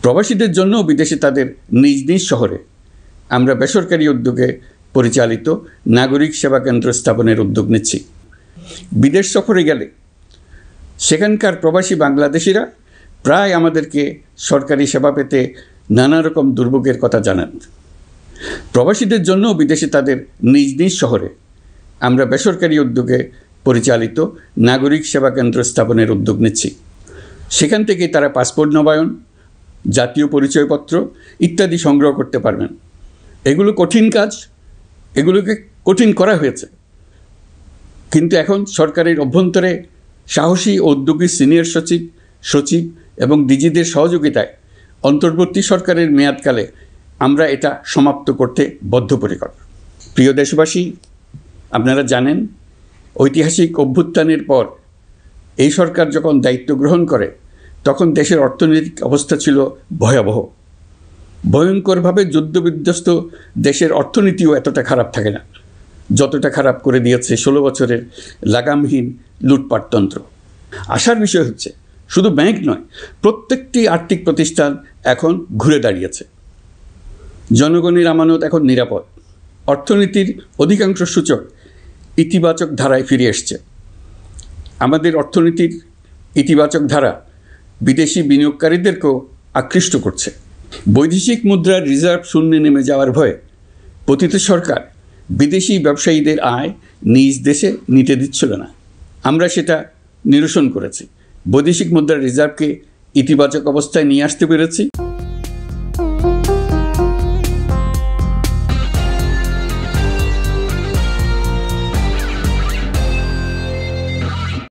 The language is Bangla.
প্রবাসীদের জন্য বিদেশে তাদের নিজ নিজ শহরে আমরা বেসরকারি উদ্যোগে পরিচালিত নাগরিক সেবা কেন্দ্র স্থাপনের উদ্যোগ নিচ্ছি। বিদেশ সফরে গেলে সেখানকার প্রবাসী বাংলাদেশিরা প্রায় আমাদেরকে সরকারি সেবা পেতে নানা রকম দুর্ভোগের কথা জানান। প্রবাসীদের জন্য বিদেশে তাদের নিজ নিজ শহরে আমরা বেসরকারি উদ্যোগে পরিচালিত নাগরিক সেবা কেন্দ্র স্থাপনের উদ্যোগ নিচ্ছি। সেখান থেকেই তারা পাসপোর্ট নবায়ন, জাতীয় পরিচয়পত্র ইত্যাদি সংগ্রহ করতে পারবেন। এগুলো কঠিন কাজ, এগুলোকে কঠিন করা হয়েছে, কিন্তু এখন সরকারের অভ্যন্তরে সাহসী ও উদ্যোগী সিনিয়র সচিব এবং ডিজিদের সহযোগিতায় অন্তর্বর্তী সরকারের মেয়াদকালে আমরা এটা সমাপ্ত করতে বদ্ধপরিকর। প্রিয় দেশবাসী, আপনারা জানেন ঐতিহাসিক অভ্যুত্থানের পর এই সরকার যখন দায়িত্ব গ্রহণ করে তখন দেশের অর্থনৈতিক অবস্থা ছিল ভয়াবহ। ভয়ঙ্করভাবে যুদ্ধবিধ্বস্ত দেশের অর্থনীতিও এতটা খারাপ থাকে না যতটা খারাপ করে দিয়েছে 16 বছরের লাগামহীন লুটপাটতন্ত্র। আশার বিষয় হচ্ছে শুধু ব্যাংক নয়, প্রত্যেকটি আর্থিক প্রতিষ্ঠান এখন ঘুরে দাঁড়িয়েছে। জনগণের আমানত এখন নিরাপদ। অর্থনীতির অধিকাংশ সূচক ইতিবাচক ধারায় ফিরে এসছে। আমাদের অর্থনীতির ইতিবাচক ধারা বিদেশি বিনিয়োগকারীদেরকেও আকৃষ্ট করছে। বৈদেশিক মুদ্রার রিজার্ভ শূন্যে নেমে যাওয়ার ভয়ে পতিত সরকার বিদেশি ব্যবসায়ীদের আয় নিজ দেশে নিতে দিচ্ছিল না। আমরা সেটা নিরসন করেছি, বৈদেশিক মুদ্রার রিজার্ভকে ইতিবাচক অবস্থায় নিয়ে আসতে পেরেছি।